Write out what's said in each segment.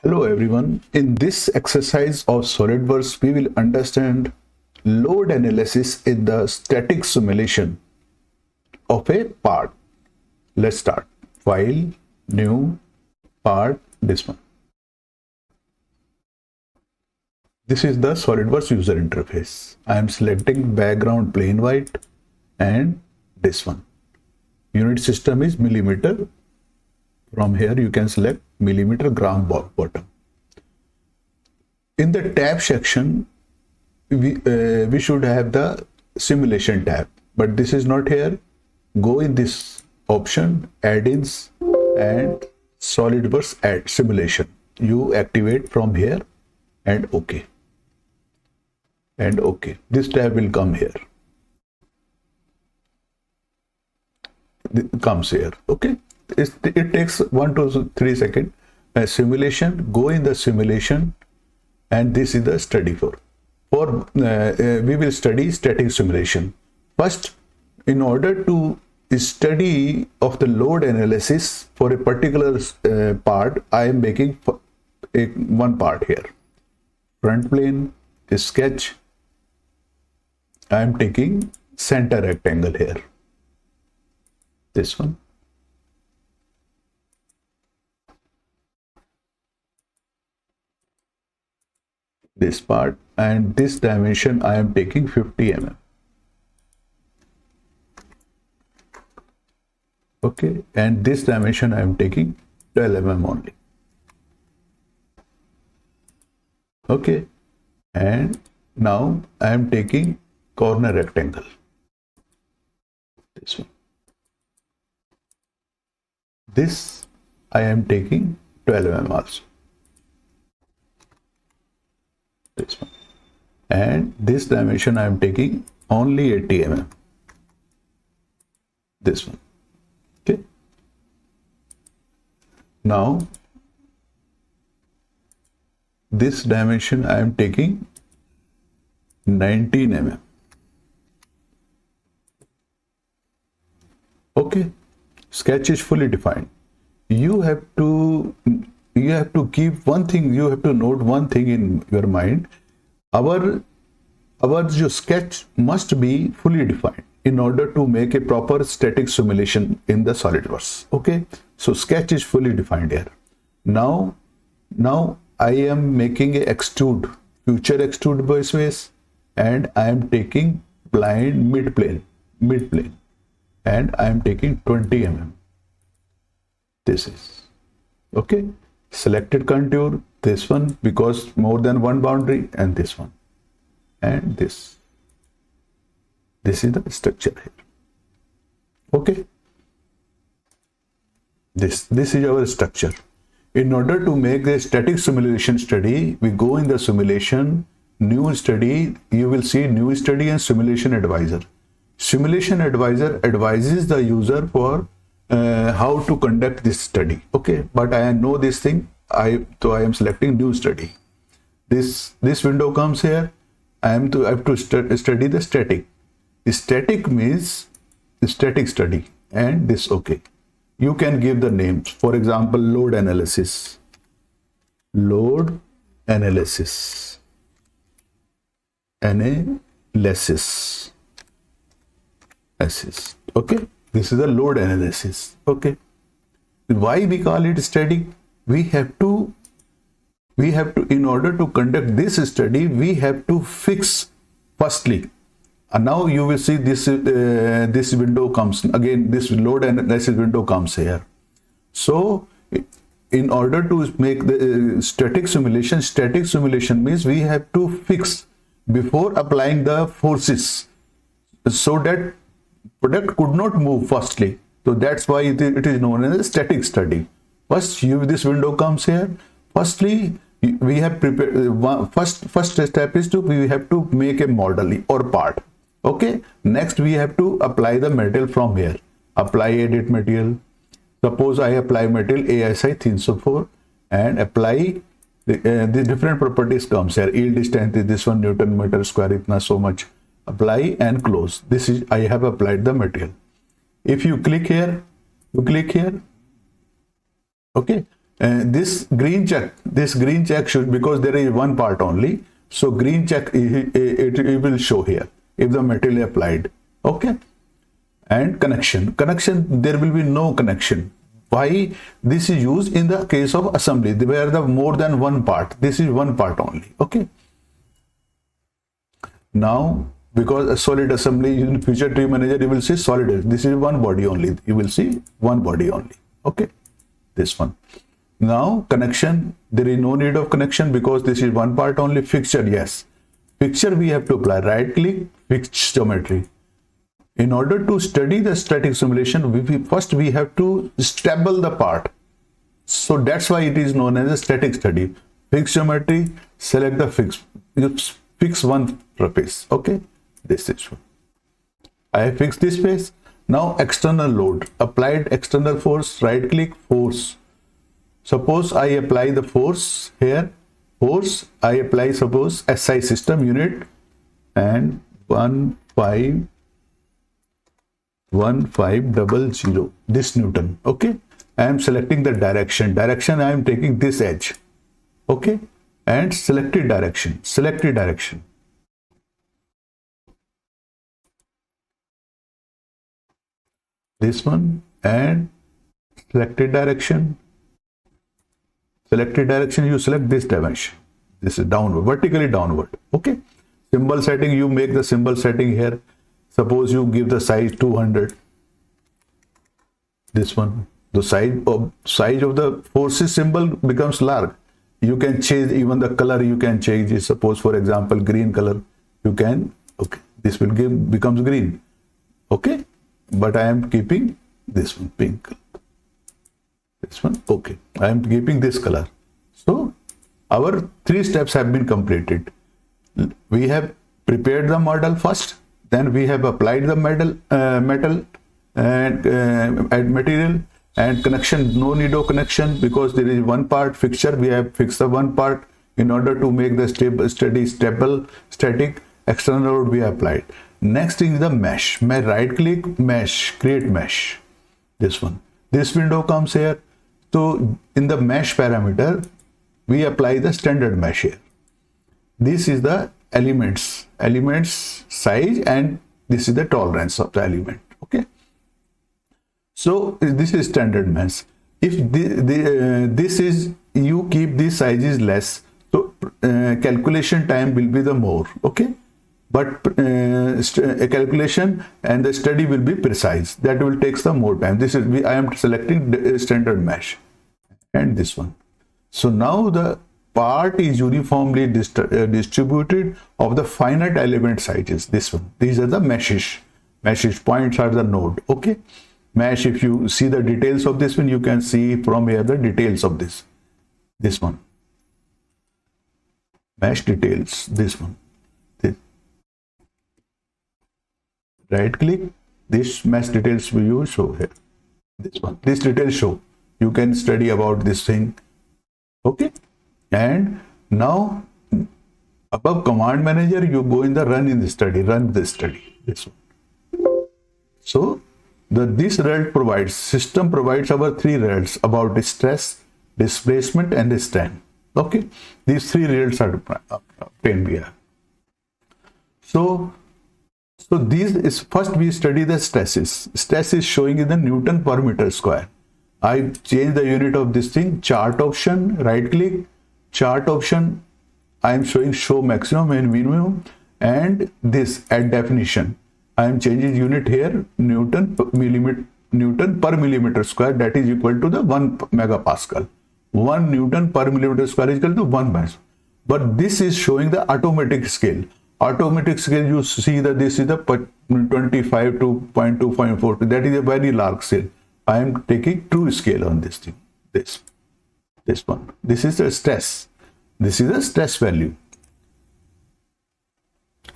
Hello everyone. In this exercise of SolidWorks, we will understand load analysis in the static simulation of a part. Let's start. File, new, part, this one. This is the SolidWorks user interface. I am selecting background plain white and this one. Unit system is millimeter. From here you can select millimeter gram bottom. In the tab section, we should have the simulation tab, but this is not here. Go in this option, add-ins and SolidWorks add simulation. You activate from here and OK. And OK. This tab will come here. It comes here. OK. It takes 1 to 3 seconds. Simulation, go in the simulation, and this is the study for. We will study static simulation. First, in order to study of the load analysis for a particular part, I am making one part here. Front plane, sketch. I am taking center rectangle here. This one. This part, and this dimension I am taking 50 mm. Okay, and this dimension I am taking 12 mm only. Okay, and now I am taking corner rectangle. This one. This I am taking 12 mm also. This one, and this dimension I am taking only 80 mm. This one. Okay. Now this dimension I am taking 19 mm. Okay. Sketch is fully defined. You have to keep one thing, you have to note one thing in your mind. Our sketch must be fully defined in order to make a proper static simulation in the SolidWorks. Okay, so sketch is fully defined here. Now I am making a extrude, future extrude by space, and I am taking blind mid plane, and I am taking 20 mm. This is okay. Selected contour, this one, because more than one boundary, and this one, and this is the structure here. Okay, this is our structure. In order to make a static simulation study, we go in the simulation, new study. You will see new study and simulation advisor. Simulation advisor advises the user for how to conduct this study. Okay, but I know this thing, so I am selecting new study. This window comes here. I have to study the static. Static means static study, and this. Okay, you can give the names. For example, load analysis. Load analysis. Okay. This is a load analysis. Okay. Why we call it static? We have to, in order to conduct this study, we have to fix firstly. And now you will see this window comes again. This load analysis window comes here. So in order to make the static simulation means we have to fix before applying the forces, so that product could not move firstly. So that's why it is known as a static study. First, this window comes here. Firstly, we have prepared. First step is we have to make a model or part. Okay. Next, we have to apply the material from here. Apply edit material. Suppose I apply material ASI 304 and apply the different properties comes here. Yield strength is this one, Newton meter square, itna so much. Apply and close. This is, I have applied the material. If you click here, okay, this green check should, because there is one part only, so green check it will show here if the material applied. Okay. And connection, there will be no connection. Why? This is used in the case of assembly where the more than one part. This is one part only. Okay. Now, because a solid assembly in Feature Tree Manager, you will see solid. This is one body only. You will see one body only. Okay. This one. Now connection, there is no need of connection because this is one part only. Fixture, yes. Fixture we have to apply. Right click, fix geometry. In order to study the static simulation, first we have to stable the part. So that's why it is known as a static study. Fix geometry, select the fix. You fix one surface. Okay, this is one. I have fixed this face. Now external load. Applied external force, right click, force. Suppose I apply the force here. Force, I apply suppose SI system unit and 1500 this Newton. Okay, I am selecting the direction. I am taking this edge. Okay, and selected direction. This one and selected direction. You select this dimension. This is downward, vertically downward. Okay. Symbol setting, you make the symbol setting here. Suppose you give the size 200. This one, the size of the forces symbol becomes large. You can change even the color. You can change it. Suppose, for example, green color. You can. Okay, this will becomes green. Okay, but I am keeping this one pink. This one. Okay, I am keeping this color. So our 3 steps have been completed. We have prepared the model first. Then we have applied the metal and material and connection. No need of connection because there is one part fixture. We have fixed the one part in order to make the stable static. External load we applied. Next thing is the mesh. Right click, mesh, create mesh. This one. This window comes here. So in the mesh parameter, we apply the standard mesh here. This is the elements size, and this is the tolerance of the element. Okay. So this is standard mesh. If this is, you keep these sizes less, so calculation time will be the more. Okay. But calculation and the study will be precise. That will take some more time. This is I am selecting standard mesh and this one. So now the part is uniformly distributed of the finite element sizes. This one. These are the meshes. Points are the node. Okay. Mesh. If you see the details of this one, you can see from here the details of this. This one. Mesh details. This one. Right click, this mesh details will show here. This one, this details show. You can study about this thing. Okay. And now above command manager, you go in the run this study. This one. So this result system provides our 3 results about the stress, displacement and the strain. Okay. These 3 results are obtained here. So these is first we study the stresses. Stress is showing in the Newton per meter square. I change the unit of this thing. Chart option, right click, chart option. I am showing show maximum and minimum, and this add definition. I am changing unit here, Newton per millimeter square. That is equal to the 1 megapascal. 1 Newton per millimeter square is equal to 1 pascal. But this is showing the automatic scale. Automatic scale, you see that this is the 25 to 0.2.4. That is a very large scale. I am taking true scale on this thing. This one. This is the stress. This is the stress value.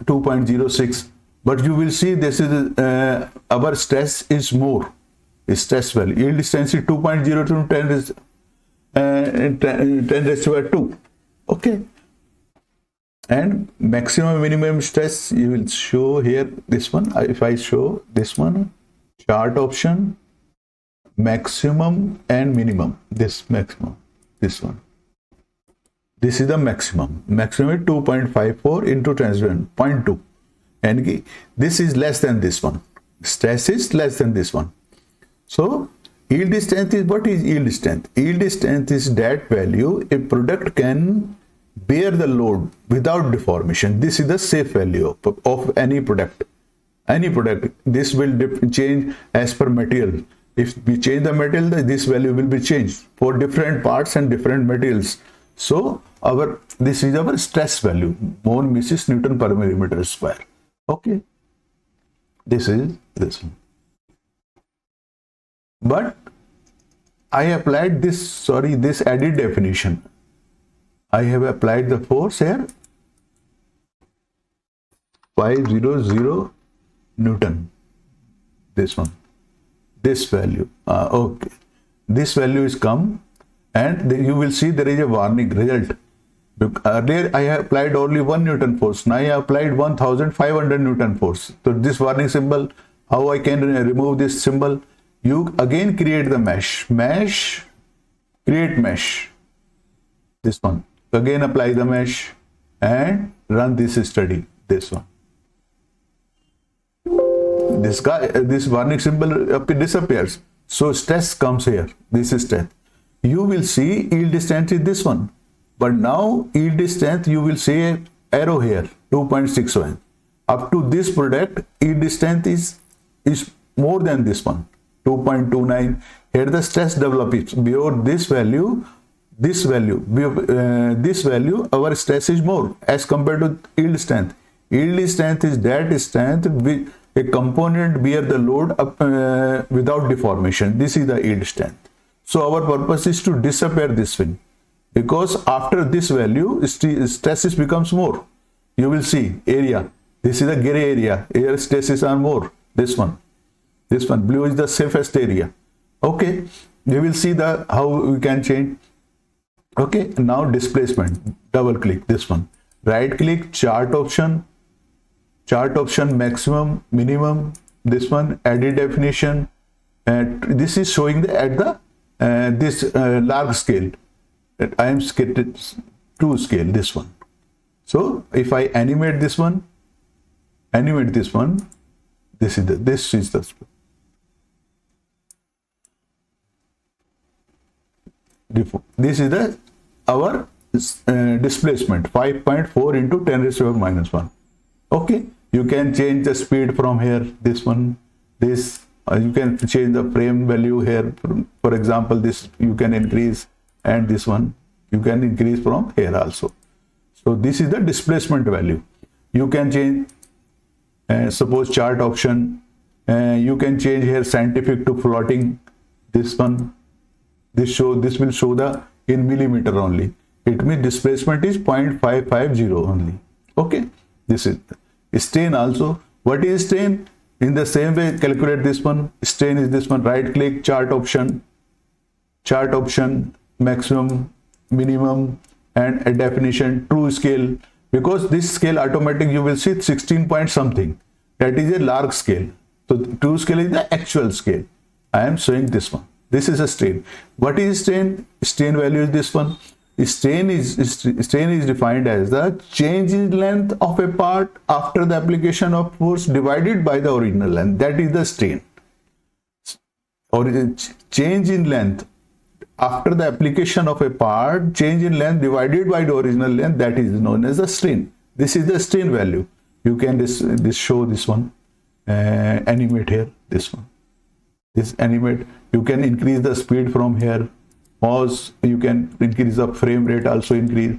2.06. But you will see this is our stress is more. Stress value. Yield strength is 2.0 to 10 raised to 2. Okay. And maximum minimum stress, you will show here this one. If I show this one, chart option, maximum and minimum, this maximum. this one. This is the maximum. Maximum is 2.54 into 0.2. And this is less than this one. Stress is less than this one. So yield strength is, what is yield strength? Yield strength is that value a product can bear the load without deformation. This is the safe value of any product. Any product. This will change as per material. If we change the material, this value will be changed for different parts and different materials. So this is our stress value. Mole Mrs. Newton per millimeter square. Okay. This is this one. But I applied this added definition. I have applied the force here. 500 Newton. This one. This value. Okay. This value is come, and you will see there is a warning result. Earlier I have applied only 1 Newton force. Now I have applied 1500 Newton force. So this warning symbol, how I can remove this symbol? You again create the mesh. Create mesh. This one. Again apply the mesh and run this study. This one. This warning symbol disappears. So stress comes here. This is strength. You will see yield strength is this one. But now yield strength, you will see an arrow here, 2.61. Up to this product, yield strength is more than this one, 2.29. Here the stress develops. Beyond this value, our stress is more as compared to yield strength. Yield strength is that strength which a component bear the load up, without deformation. This is the yield strength. So our purpose is to disappear this thing. Because after this value, stresses becomes more. You will see area. This is the gray area. Here stresses are more. This one. Blue is the safest area. Okay. You will see how we can change. Okay. Now displacement. Double click this one. Right click, chart option. Maximum, minimum. This one, added definition. This is showing this large scale. I am skated to scale this one. So if I animate this one, this is the our displacement 5.4 into 10 raised to minus 1. Okay, you can change the speed from here. This one, you can change the frame value here. For example, this you can increase. And this one you can increase from here also. So this is the displacement value. You can change suppose chart option. You can change here scientific to floating. This one, this will show the in millimeter only. It means displacement is 0.550 only. Okay, this is strain also. What is strain? In the same way, calculate this one. Strain is this one. Right click, chart option, maximum, minimum, and a definition, true scale. Because this scale automatic, you will see 16 point something. That is a large scale. So true scale is the actual scale. I am showing this one. This is a strain. What is strain? Strain value is this one. Strain is defined as the change in length of a part after the application of force divided by the original length. That is the strain. Or change in length after the application of a part, change in length divided by the original length, that is known as the strain. This is the strain value. You can show this one. Animate here. This one. This animate. You can increase the speed from here. Pause. You can increase the frame rate. Also increase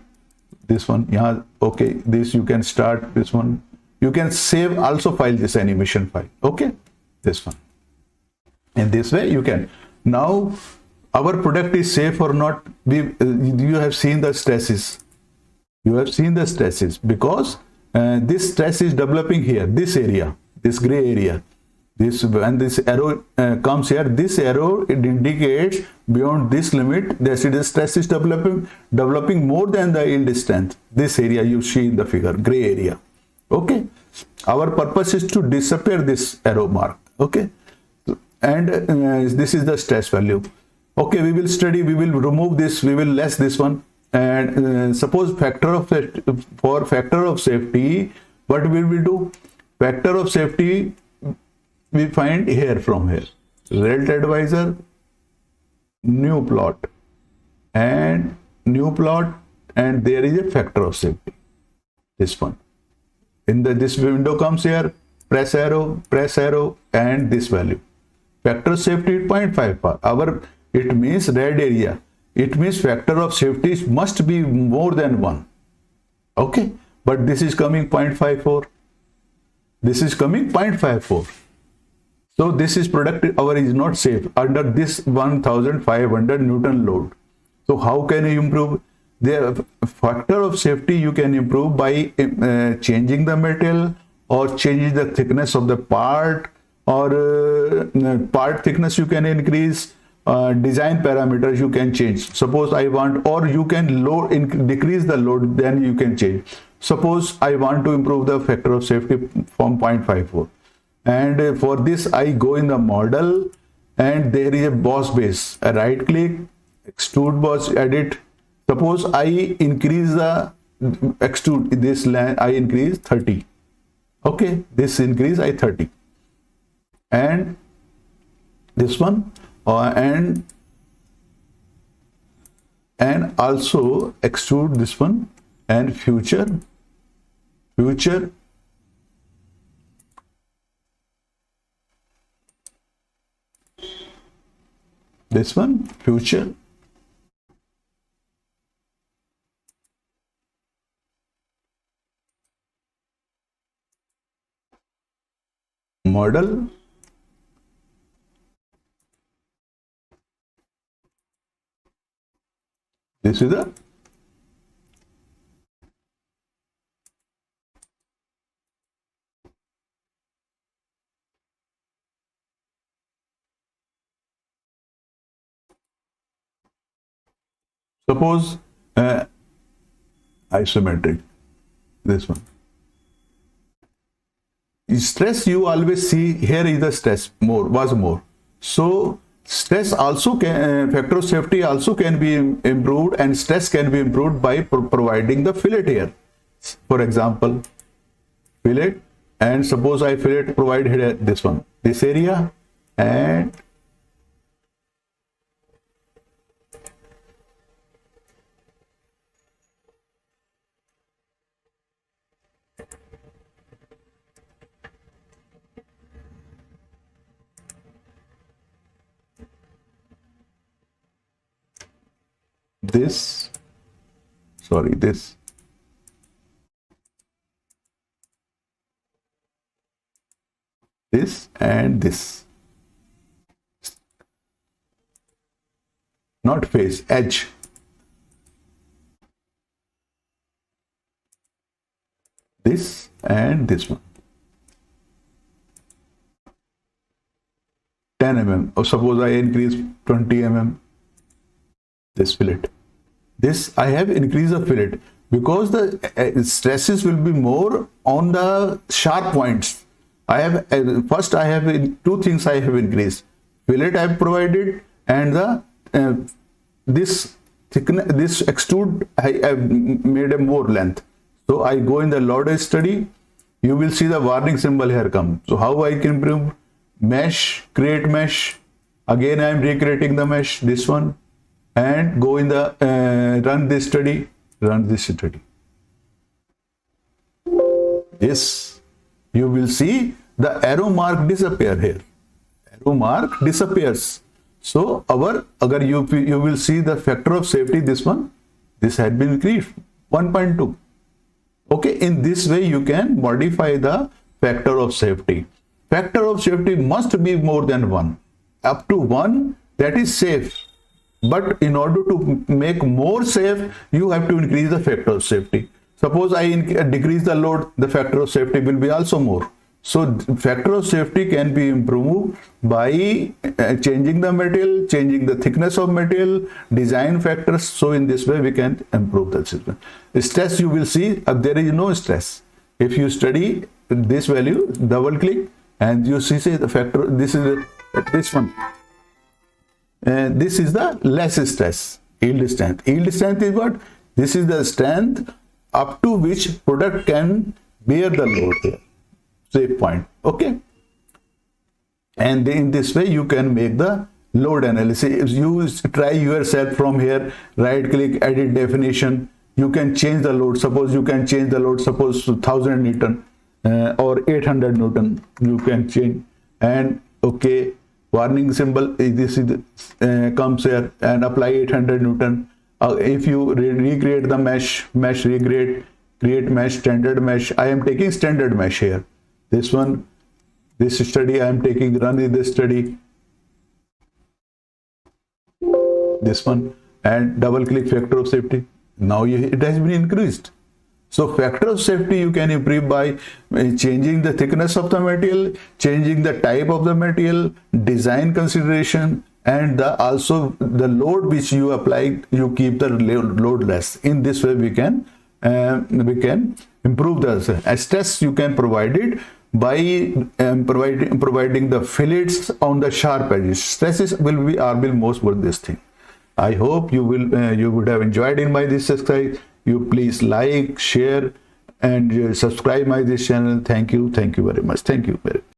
this one. Yeah. Okay. This you can start this one. You can save also file this animation file. Okay. This one. In this way you can. Now our product is safe or not. You have seen the stresses. Because this stress is developing here. This area. This gray area. When this arrow comes here, this arrow, it indicates beyond this limit, the stress is developing more than the yield strength. This area you see in the figure, gray area. Okay. Our purpose is to disappear this arrow mark. Okay. And this is the stress value. Okay, we will study, we will remove this, we will less this one. And suppose for factor of safety, what will we do? Factor of safety we find here from here. Result advisor, new plot, and new plot, and there is a factor of safety. This one. This window comes here, press arrow, and this value. Factor of safety is 0.5. It means red area. It means factor of safety must be more than 1. Okay, but this is coming 0.54. This is coming 0.54. So this is product our is not safe under this 1500 Newton load. So how can you improve? The factor of safety you can improve by changing the metal or changing the thickness of the part, or part thickness you can increase. Design parameters you can change. Suppose I want, or you can decrease the load, then you can change. Suppose I want to improve the factor of safety from 0.54, and for this I go in the model, and there is a boss base. A right click, extrude boss, edit. Suppose I increase the extrude this line, I increase 30. Okay, this increase I 30, and this one. And also extrude this one, and future this one, future model, this is the suppose isometric, this one. Stress you always see here is the stress was more. So stress also can, factor of safety also can be improved, and stress can be improved by providing the fillet here. For example, fillet, and suppose I fillet provide here this one, this area, and this, sorry, this and this, not face, edge, this and this one, 10 mm, or suppose I increase 20 mm, this fillet. This I have increased the fillet because the stresses will be more on the sharp points. I have first I have two things I have increased: fillet I have provided, and the this thickness, this extrude I have made a more length. So I go in the load study. You will see the warning symbol here come. So how I can improve? Mesh, create mesh. Again I am recreating the mesh. This one. And go in the run this study. Yes, you will see the arrow mark disappear here. Arrow mark disappears. So agar you will see the factor of safety, this one, this had been increased 1.2. Okay, in this way you can modify the factor of safety. Factor of safety must be more than 1. Up to 1, that is safe. But in order to make more safe, you have to increase the factor of safety. Suppose I decrease the load, the factor of safety will be also more. So factor of safety can be improved by changing the material, changing the thickness of material, design factors. So in this way we can improve the system. Stress you will see, there is no stress. If you study this value, double click, and you see say the factor, this is this one. this is the less stress, yield strength. Yield strength is what? This is the strength up to which product can bear the load here. Safe point. Okay. And in this way you can make the load analysis. If you try yourself from here, right click, edit definition, you can change the load. Suppose you can change the load, suppose to 1000 Newton or 800 Newton, you can change. And okay, warning symbol, this is comes here, and apply 800 Newton. If you recreate the mesh recreate, create mesh, standard mesh. I am taking standard mesh here. This one, this study I am taking, run in this study. This one, and double click factor of safety. Now it has been increased. So factor of safety you can improve by changing the thickness of the material, changing the type of the material, design consideration, and also the load which you apply, you keep the load less. In this way we can improve the stress. You can provide it by providing the fillets on the sharp edges. Stresses will be most for this thing. I hope you would have enjoyed in my this exercise. You please like, share, and subscribe my this channel. Thank you very much. Thank you very much.